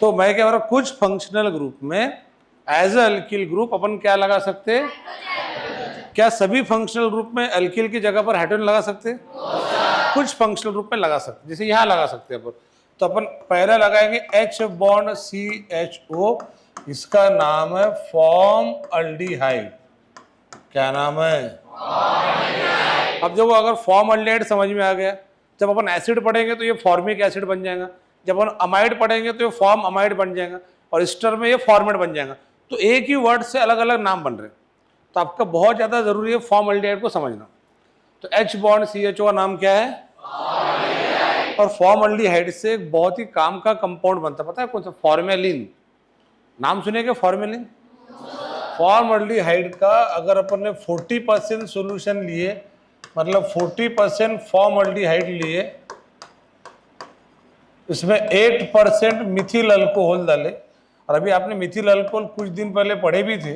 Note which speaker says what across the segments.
Speaker 1: तो मैं क्या बोल रहा हूं, कुछ फंक्शनल ग्रुप में एज अ अल्किल ग्रुप अपन क्या लगा सकते हैं? क्या सभी फंक्शनल ग्रुप में अल्किल की जगह पर हाइड्रोजन लगा सकते हैं? कुछ फंक्शनल ग्रुप में लगा सकते हैं, जैसे यहां लगा सकते हैं अपन। तो अपन पहला लगाएंगे H बॉन्ड CHO, इसका नाम है फॉर्म अल्डिहाइड। क्या नाम है? अब जब अगर फॉर्म अल्डिहाइड समझ में आ गया, जब अपन एसिड पढ़ेंगे तो ये फॉर्मिक एसिड बन जाएगा, जब अपन अमाइड पढ़ेंगे तो ये फॉर्म अमाइड बन जाएगा, और इस्टर में ये फॉर्मेट बन जाएगा। तो एक ही वर्ड से अलग अलग नाम बन रहे हैं, तो आपका बहुत ज्यादा जरूरी है फॉर्म अल्डिहाइड को समझना। तो H बॉन्ड CHO का नाम क्या है? और फॉर्म अल्डिहाइड से एक बहुत ही काम का कंपाउंड बनता है, पता है कौन सा? फॉर्मेलिन। नाम सुनेंगे फॉर्मेलिन? फॉर्म अल्डिहाइड का अगर अपन ने 40% सोल्यूशन लिए, मतलब 40% फॉर्म अल्डिहाइड लिए, इसमें 8% मिथिल अल्कोहल डाले, और अभी आपने मिथिल अल्कोहल कुछ दिन पहले पढ़े भी थे,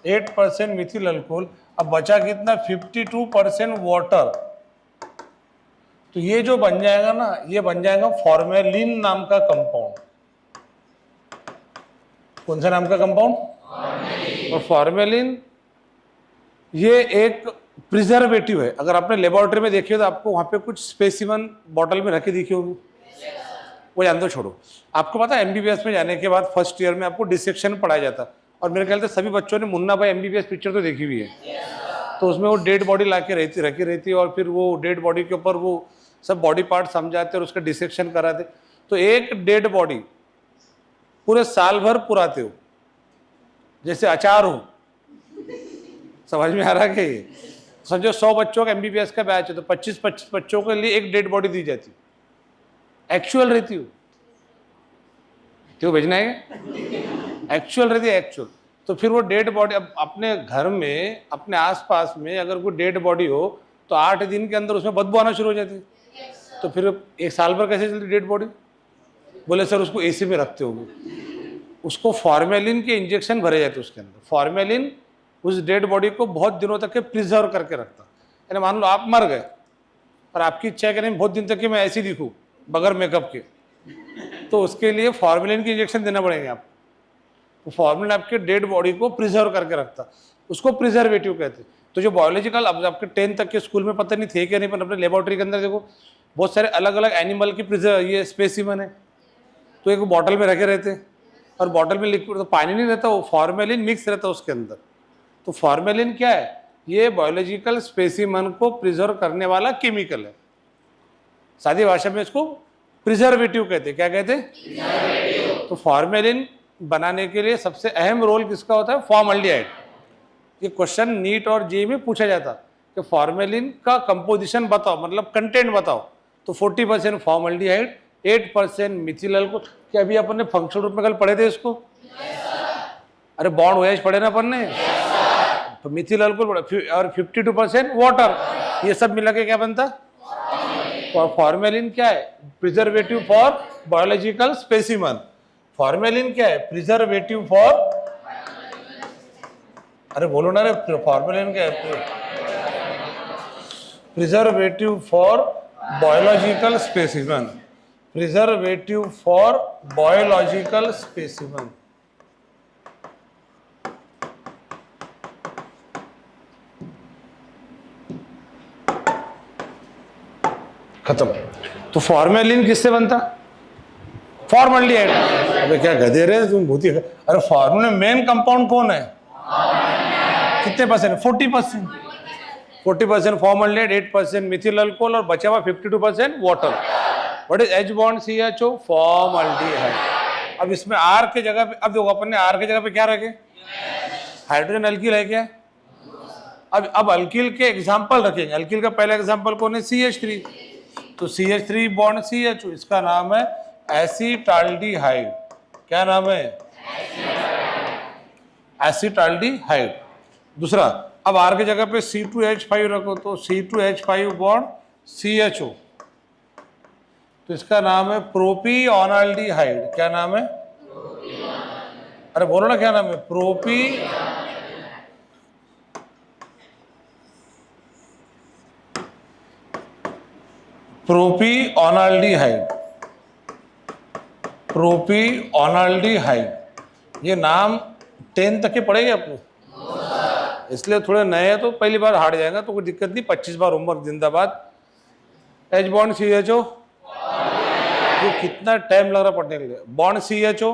Speaker 1: 8% मिथिल अल्कोहल, अब बचा कितना? 52% वाटर। तो ये जो बन जाएगा ना, ये बन जाएगा फॉर्मेलिन नाम का कंपाउंड। कौन सा नाम का कंपाउंड? और फॉर्मेलिन ये एक प्रिजर्वेटिव है। अगर आपने लेबोरेटरी में देखी हो तो आपको वहां पे कुछ स्पेसिमन बॉटल में रखी दिखी होगी, वो जान दो, छोड़ो। आपको पता है MBBS में जाने के बाद फर्स्ट ईयर में आपको डिसेक्शन पढ़ाया जाता, और मेरे ख्याल से सभी बच्चों ने मुन्ना भाई MBBS पिक्चर तो देखी हुई है। तो उसमें वो डेड बॉडी ला के रखी रहती है, और फिर वो डेड बॉडी के ऊपर वो सब बॉडी पार्ट समझाते और उसका डिसेक्शन कराते। तो एक डेड बॉडी पूरे साल भर पुराते हो, जैसे अचार हो। समझ में आ रहा कि समझो 100 बच्चों का MBBS का बैच है, तो 25-25 बच्चों के लिए एक डेड बॉडी दी जाती, एक्चुअल रहती हो। क्यों भेजना है? एक्चुअल रहती है, एक्चुअल। तो फिर वो डेड बॉडी, अब अपने घर में अपने आसपास में अगर कोई डेड बॉडी हो तो 8 दिन के अंदर उसमें बदबू आना शुरू हो जाती है। तो फिर एक साल भर कैसे चलती डेड बॉडी? बोले सर उसको AC में रखते होंगे। उसको फॉर्मेलिन के इंजेक्शन भरे जाते उसके अंदर। फॉर्मेलिन उस डेड बॉडी को बहुत दिनों तक के प्रिजर्व करके रखता। यानी मान लो आप मर गए और आपकी इच्छा है कि नहीं बहुत दिन तक कि मैं ऐसे ही दिखूं बगैर मेकअप के, तो उसके लिए फॉर्मेलिन की इंजेक्शन देना पड़ेंगे आपको। तो फॉर्मेलिन आपके डेड बॉडी को प्रिजर्व करके रखता, उसको प्रिजर्वेटिव कहते हैं। तो जो बायोलॉजिकल, अब आपके 10 तक के स्कूल में पता नहीं थे क्या नहीं, पर अपने लेबोरेटरी के अंदर देखो बहुत सारे अलग अलग एनिमल की ये स्पेसिमन है, तो एक बॉटल में रखे रहते हैं, और बॉटल में लिक्विड, तो पानी नहीं रहता, वो फॉर्मेलिन मिक्स रहता है उसके अंदर। तो फॉर्मेलिन क्या है? ये बायोलॉजिकल स्पेसिमन को प्रिजर्व करने वाला केमिकल है। सादी भाषा में इसको प्रिजर्वेटिव कहते हैं। क्या कहते हैं? तो फॉर्मेलिन बनाने के लिए सबसे अहम रोल किसका होता है? फॉर्मल्डिहाइड। ये क्वेश्चन नीट और JEE में पूछा जाता कि फॉर्मेलिन का कंपोजिशन बताओ, मतलब कंटेंट बताओ। तो 40% फॉर्मल्डिहाइड, 8% मिथिल अल्कोहल। क्या अभी अपन ने फंक्शनल रूप में कल पढ़े थे इसको? अरे बॉन्ड OH पढ़े ना अपन ने? तो मिथिल अल्कोहल और 52% वाटर, ये सब मिला के क्या बनता? फॉर्मेलिन क्या है? Preservative for biological specimen. Formalin क्या है? प्रिजर्वेटिव फॉर, अरे बोलो ना रे, फॉर्मेलिन क्या है? Preservative for biological specimen. Preservative for biological specimen. खत्म। तो फॉर्मेलिन किससे बनता? फॉर्मल्डिहाइड। अबे क्या गधे रहे तुम, बहुत ही। अरे फॉर्मूले मेन कंपाउंड कौन है? कितने परसेंट? 40%। 40% फॉर्मल्डिहाइड, 8% मिथिल अल्कोहल, और बचा हुआ 52% water. What is H bond CHO? Formaldehyde. अब इसमें R के जगह पे, अब देखो अपन ने R के जगह पे क्या रखे? हाइड्रोजन अल्किल है क्या? अब अल्किल के एग्जाम्पल रखेंगे। अल्किल का पहला एग्जाम्पल कौन है? CH3। तो CH3 बॉन्ड CHO, इसका नाम है एसिटाल्डिहाइड। क्या नाम है? एसिटाल्डिहाइड। दूसरा, अब R की जगह पे C2H5 रखो, तो C2H5 बॉन्ड CHO, तो इसका नाम है प्रोपियोनाल्डिहाइड। क्या नाम है? अरे बोलो ना क्या नाम है? प्रोपियोनाल्डिहाइड। प्रोपीऑनल्डिहाइड, ये नाम 10 तक के पढ़ेंगे आपको, इसलिए थोड़े नए हैं तो पहली बार हार्ड जाएगा, तो कोई दिक्कत नहीं, 25 बार होमवर्क जिंदाबाद। एच बॉन्ड CHO, तो कितना टाइम लग रहा पढ़ने के लिए। बॉन्ड CHO,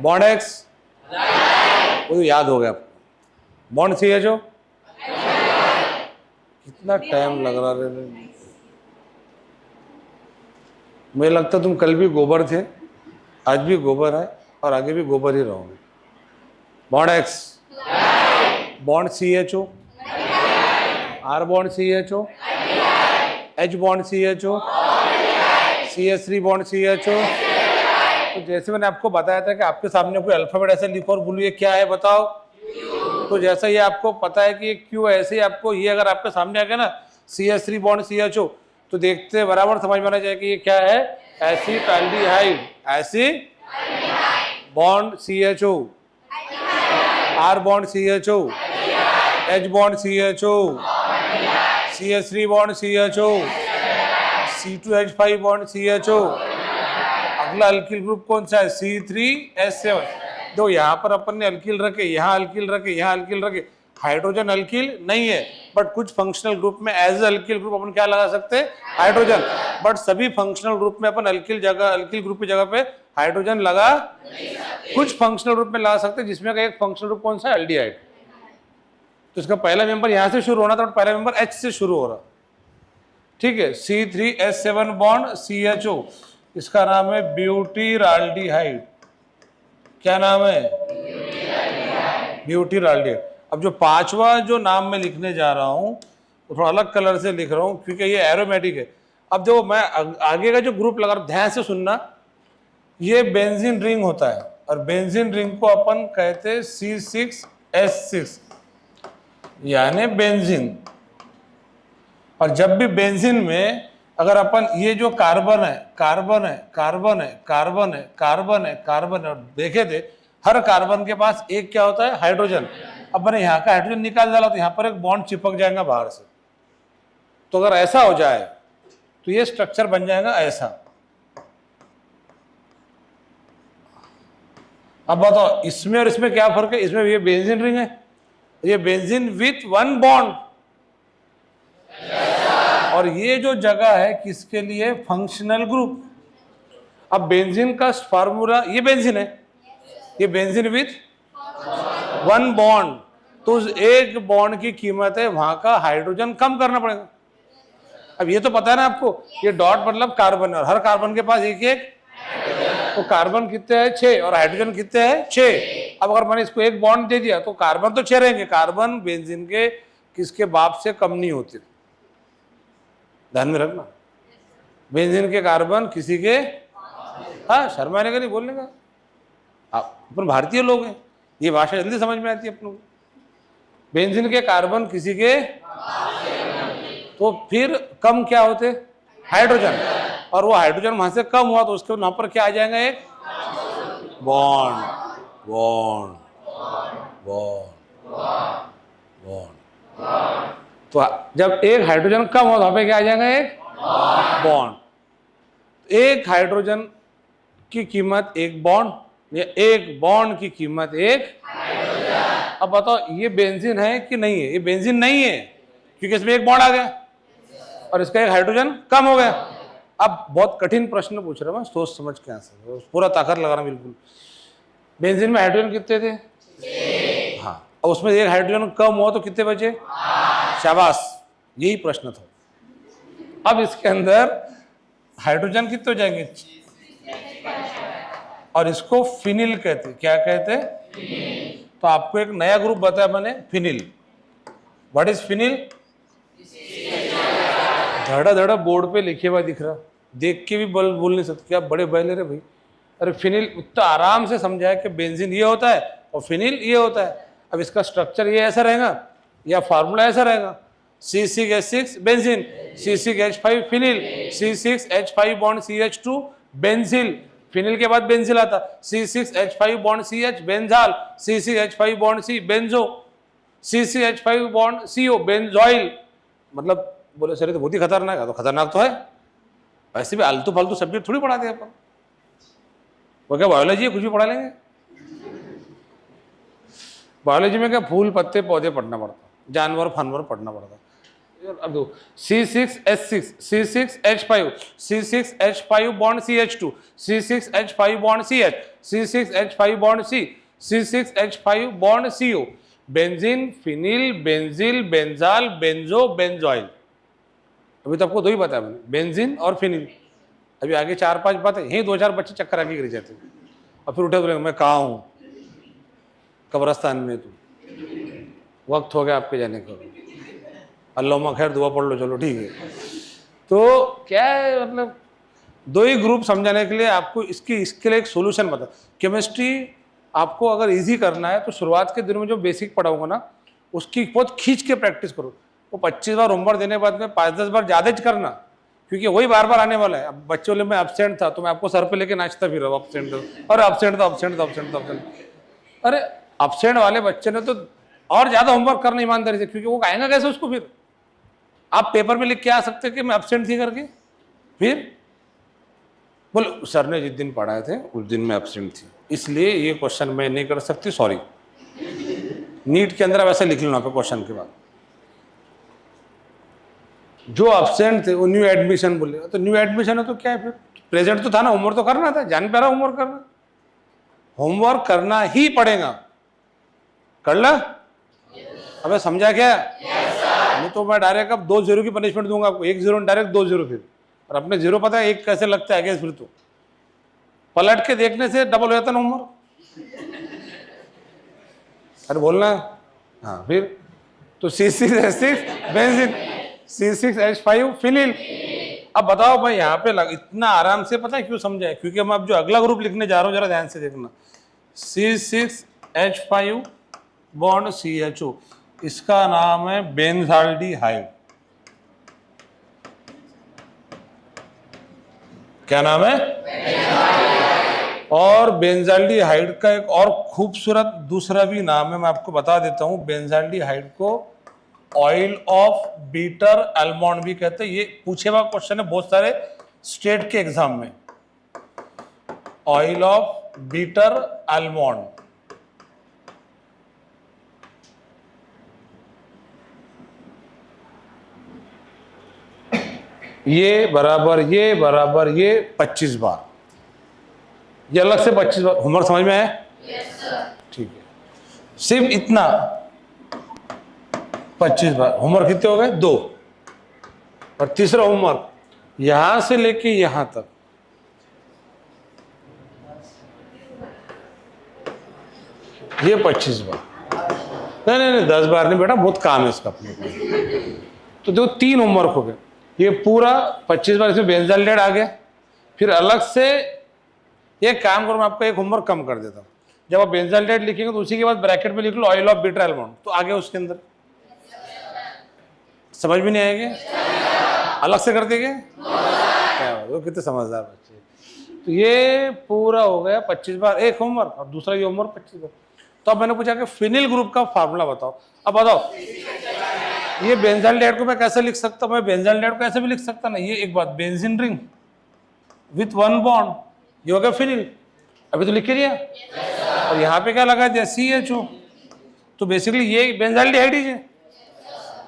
Speaker 1: बॉन्ड X, वो तो याद हो गया आपको। बॉन्ड CHO, कितना टाइम लग रहा है। मुझे लगता तुम कल भी गोबर थे, आज भी गोबर है और आगे भी गोबर ही रहोगे। Bond X, bond CHO, R bond CHO, H bond CHO, CH3 bond CHO। तो जैसे मैंने आपको बताया था कि आपके सामने कोई अल्फाबेट ऐसे लिखो और बोलो ये क्या है बताओ, तो जैसा ये आपको पता है कि ये क्यों, ऐसे ही आपको ये अगर आपके सामने आ गया ना CH3 बॉन्ड CHO, तो देखते बराबर समझ में आना चाहिए कि ये क्या है, acetaldehyde, acid bond CHO, R bond CHO, H bond CHO, CH3 bond CHO, C2H5 bond CHO। अगला अल्किल ग्रुप कौन सा है, C3H7। दो यहाँ पर अपन ने अल्किल रखे, यहाँ अल्किल रखे, यहाँ अल्किल रखे, हाइड्रोजन अल्किल नहीं है, बट कुछ फंक्शनल ग्रुप में एज अल्किल ग्रुप अपन क्या लगा सकते हैं, हाइड्रोजन, बट सभी फंक्शनल ग्रुप में अपन अल्किल ग्रुप की जगह पे हाइड्रोजन लगा कुछ फंक्शनल ग्रुप में लगा सकते हैं, जिसमें एक फंक्शनल ग्रुप कौन सा है, एल्डिहाइड। तो इसका पहला मेंबर यहां से शुरू होना था, बट पहला मेंबर H से शुरू हो रहा, ठीक है। C3H7 बॉन्ड CHO, इसका नाम है ब्यूटीराल्डिहाइड। क्या नाम है, ब्यूटीराल्डिहाइड। अब जो पांचवा जो नाम मैं लिखने जा रहा हूं वो थोड़ा अलग कलर से लिख रहा हूं क्योंकि ये एरोमेटिक है। अब जो मैं आगे का जो ग्रुप लगा रहा, ध्यान से सुनना, ये बेंजीन रिंग होता है और बेंजीन रिंग को अपन कहते हैं C6H6 यानी बेंजीन। और जब भी बेंजीन में अगर अपन ये जो कार्बन है, कार्बन है, कार्बन है, कार्बन है, कार्बन है, कार्बन है, और देखे थे हर कार्बन के पास एक क्या होता है, हाइड्रोजन। अब मैंने यहाँ का हाइड्रोजन निकाल डाला तो यहाँ पर एक बॉन्ड चिपक जाएगा बाहर से। तो अगर ऐसा हो जाए तो ये स्ट्रक्चर बन जाएगा ऐसा। अब बताओ इसमें और इसमें क्या फर्क है, इसमें ये बेंजीन रिंग है, ये बेंजीन विथ वन बॉन्ड, और ये जो जगह है किसके लिए, फंक्शनल ग्रुप। अब बेंजीन का फार्मूला, ये बेंजीन है, ये बेंजीन विथ वन बॉन्ड, तो उस एक बॉन्ड की कीमत है वहां का हाइड्रोजन कम करना पड़ेगा। अब ये तो पता है ना आपको, ये डॉट मतलब कार्बन है और हर कार्बन के पास एक एक, तो कार्बन कितने हैं 6 और हाइड्रोजन कितने हैं 6। अब अगर मैंने इसको एक बॉन्ड दे दिया तो कार्बन तो 6 रहेंगे, कार्बन बेंजीन के किसके बाप से कम नहीं होते, ध्यान में रखना। बेंजीन के कार्बन किसी के, हाँ शर्माने का नहीं, बोलने का, अपन भारतीय लोग हैं, ये भाषा जल्दी समझ में आती है अपन को। बेंजीन के कार्बन किसी के, तो फिर कम क्या होते, हाइड्रोजन, और वो हाइड्रोजन वहां से कम हुआ तो उसके वहां पर क्या आ जाएगा, एक बॉन्ड, बॉन्ड, बॉन्ड, बॉन्ड। तो जब एक हाइड्रोजन कम हो तो वहां पे क्या आ जाएगा, एक बॉन्ड। एक हाइड्रोजन की कीमत एक बॉन्ड, या एक बॉन्ड की कीमत एक हाइड्रोजन। अब बताओ ये बेंजीन है कि नहीं है, ये बेंजीन नहीं है क्योंकि इसमें एक बॉन्ड आ गया और इसका एक हाइड्रोजन कम हो गया। अब बहुत कठिन प्रश्न पूछ रहा हूं मैं, सोच समझ के आंसर, पूरा ताकत लगाना बिल्कुल। बेंजीन में हाइड्रोजन कितने थे, हाँ, और उसमें एक हाइड्रोजन कम हुआ तो कितने बचे, शाबाश, यही प्रश्न था। अब इसके अंदर हाइड्रोजन कितने हो जाएंगे, और इसको फिनिल कहते, क्या कहते, तो आपको एक नया ग्रुप बताया मैंने, फिनिल। व्हाट इज फिनिल, धड़ा धड़ा बोर्ड पे लिखे हुआ दिख रहा, देख के भी बोल नहीं सकते, क्या बड़े बैले रे भाई। अरे फिनिल उतना आराम से समझाया कि बेंजीन ये होता है और फिनिल ये होता है। अब इसका स्ट्रक्चर ये ऐसा रहेगा या फार्मूला ऐसा रहेगा, C6H6 benzene, C6H5 phenyl, C6H5 bond CH2 benzyl, phenyl के बाद बेंजिल आता, C6H5 bond CH benzal, C6H5 bond C benzo, C6H5 bond CO benzoyl. मतलब बोले सर तो बहुत ही खतरनाक है, तो खतरनाक तो है, वैसे भी आलतू फालतू सब्जेक्ट थोड़ी पढ़ाते हैं अपन, वो क्या बायोलॉजी है कुछ भी पढ़ा लेंगे। बायोलॉजी में क्या फूल पत्ते पौधे पढ़ना पड़ता, जानवर फानवर पढ़ना पड़ता। अब दो C6H6 C6H5 C6H5 bond CH2 C6H5 bond CH C6H5 bond C C6H5 bond CO, benzene phenyl benzyl benzal benzo benzoyl. अभी तो आपको दो ही बताया मैंने, बेंजीन और फिनिल। अभी आगे 4-5 बातें, यही 2-4 बच्चे चक्कर आके गिर जाते हैं और फिर उठे बोलेंगे मैं कहाँ हूँ, कब्रस्तान में। तो वक्त हो गया आपके जाने का, अल्लाहुम्मा खैर दुआ पढ़ लो, चलो ठीक है। तो क्या है, मतलब दो ही ग्रुप समझाने के लिए आपको इसके लिए एक सोल्यूशन बता। केमिस्ट्री आपको अगर इजी करना है तो शुरुआत के दिनों में जो बेसिक पढ़ाऊंगा ना, उसकी बहुत खींच के प्रैक्टिस करो। वो 25 बार होमवर्क देने के बाद में 5-10 बार ज़्यादा करना, क्योंकि वही बार बार आने वाला है। अब बच्चों में एब्सेंट था तो मैं आपको सर पे लेके नाचता फिर एब्सेंट, और एब्सेंट था एब्सेंट था एब्सेंट था एब्सेंट। अरे एब्सेंट वाले बच्चे ने तो और ज़्यादा होमवर्क करना ईमानदारी से, क्योंकि वो आएगा कैसे उसको। फिर आप पेपर में लिख के आ सकते कि मैं एब्सेंट थी करके, फिर बोलो सर ने जिस दिन पढ़ाए थे उस दिन मैं एब्सेंट थी, इसलिए ये क्वेश्चन मैं नहीं कर सकती, सॉरी। नीट के अंदर वैसे लिख लेना पे क्वेश्चन के बाद, जो एब्सेंट थे वो न्यू एडमिशन बोले, तो न्यू एडमिशन है तो क्या है, फिर प्रेजेंट तो था ना, होमवर्क तो करना था, जान पे रहा होमवर्क करना, होमवर्क करना ही पड़ेगा। कर ला? अबे समझा क्या? नहीं तो मैं डायरेक्ट अब 2 0 की पनिशमेंट दूंगा आपको, 1 0 डायरेक्ट 2 0 फिर, और अपने 0 पता है 1 कैसे लगता है, फिर तो पलट के देखने से डबल हो जाता ना होमवर्क। अरे बोलना, हाँ फिर तो C6H6 बेंजीन C6H5 फिनिल। अब बताओ भाई यहाँ पे इतना आराम से, पता है क्यों समझा है? क्योंकि हम अब जो अगला ग्रुप लिखने जा रहा हूँ जरा ध्यान से देखना, C6H5 बॉन्ड CHO, इसका नाम है बेंजाल्डिहाइड। क्या नाम है? और बेंजाल्डिहाइड का एक और खूबसूरत दूसरा भी नाम है, मैं आपको बता देता हूं। बेंजाल्डिहाइड को ऑयल ऑफ बीटर आलमंड भी कहते हैं। ये पूछे हुआ क्वेश्चन है बहुत सारे स्टेट के एग्जाम में, ऑयल ऑफ बीटर आलमंड। ये बराबर ये बराबर ये 25 बार, ये अलग से 25 बार। होमवर्क समझ में आया? Yes sir. ठीक है, सिर्फ इतना 25 बार। होमवर्क कितने हो गए? 2। और तीसरा होमवर्क यहां से लेके यहां तक, ये 25 बार। नहीं 10 बार नहीं बेटा, बहुत काम है इसका अपने को। तो देखो 3 होमवर्क हो गए, ये पूरा 25 बार। इसमें बेंजाल्डिहाइड आ गया, फिर अलग से एक काम करो, मैं आपको एक होमवर्क कम कर देता हूँ। जब आप बेंजाल्डिहाइड लिखेंगे तो उसी के बाद ब्रैकेट में लिख लो ऑयल ऑफ बीटर आलमंड, तो आगे उसके अंदर समझ भी नहीं आएंगे, अलग से कर देंगे। क्या बात, वो कितने समझदार बच्चे। तो ये पूरा हो गया 25 बार एक होमवर्क, और दूसरा ये होमवर्क 25 बार। तो अब मैंने पूछा कि फिनिल ग्रुप का फार्मूला बताओ। अब बताओ ये बेंजाल्डिहाइड को मैं कैसे लिख सकता हूँ? मैं बेंजाल्डिहाइड को ऐसे भी लिख सकता ना, ये एक बात, बेंजीन रिंग विथ 1 बॉन्ड, ये हो गया फिनिल। अभी तो लिख के दिया, और यहाँ पे क्या लगा दिया? CHO। तो बेसिकली ये बेंजाल्डिहाइड ही है।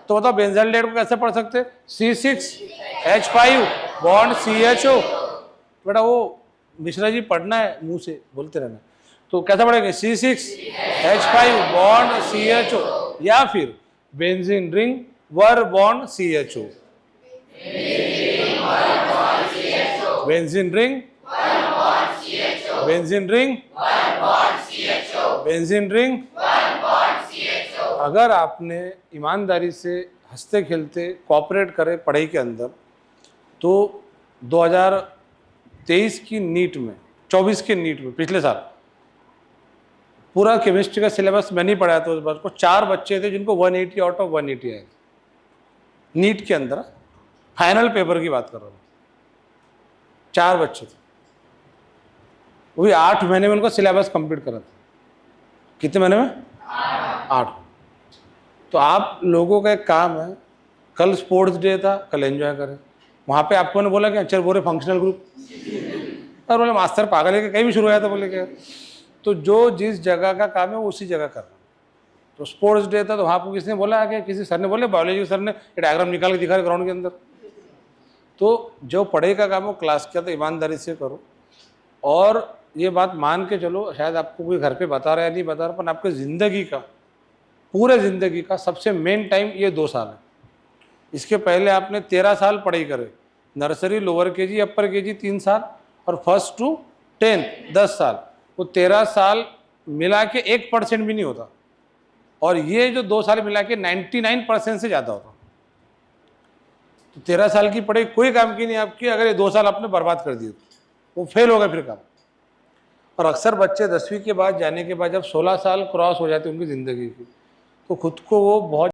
Speaker 1: तो बताओ बेंजाल्डिहाइड को कैसे पढ़ सकते? C6H5 bond CHO। बेटा वो मिश्रा जी पढ़ना है, मुंह से बोलते रहना। तो कैसा पढ़ेंगे? C6H5 बॉन्ड CHO, या फिर benzene ring 1 bond CHO। Benzene ring, benzene ring, benzene ring. अगर आपने ईमानदारी से हंसते खेलते कोऑपरेट करे पढ़ाई के अंदर, तो 2023 की नीट में, 24 के नीट में, पिछले साल पूरा केमिस्ट्री का सिलेबस मैं नहीं पढ़ाया था उस बार को। 4 बच्चे थे जिनको 180 आउट ऑफ 180 आए नीट के अंदर, फाइनल पेपर की बात कर रहा हूँ। 4 बच्चे थे, वो भी 8 महीने में उनको सिलेबस कंप्लीट करा था। कितने महीने में? 8। तो आप लोगों का एक काम है, कल स्पोर्ट्स डे था, कल एंजॉय करें। वहाँ पे आपको ने बोला कि अक्षर बोरे फंक्शनल ग्रुप, और बोले मास्टर पागल है कि कहीं भी शुरू हुआ था, बोले क्या। तो जो जिस जगह का काम है वो उसी जगह करना। तो स्पोर्ट्स डे था तो वहाँ पर किसी ने बोला कि किसी सर ने बोले, बायोलॉजी सर ने ये डायग्राम निकाल के दिखा ग्राउंड के अंदर। तो जो पढ़ाई का काम हो क्लास का तो ईमानदारी से करो, और ये बात मान के चलो, शायद आपको कोई घर पे बता रहा है नहीं बता रहा, पर आपकी ज़िंदगी का, पूरे ज़िंदगी का सबसे मेन टाइम ये 2 साल है। इसके पहले आपने 13 साल पढ़ाई करे, नर्सरी, लोअर केजी, अपर केजी 3 साल, और फर्स्ट टू 10th 10 साल। वो 13 साल मिला के 1% भी नहीं होता, और ये जो 2 साल मिला के 99% से ज़्यादा होता। तो 13 साल की पढ़ाई कोई काम की नहीं आपकी, अगर ये 2 साल आपने बर्बाद कर दिए तो वो फेल होगा फिर काम। और अक्सर बच्चे 10वीं के बाद जाने के बाद जब 16 साल क्रॉस हो जाते हैं उनकी ज़िंदगी की, तो खुद को वो बहुत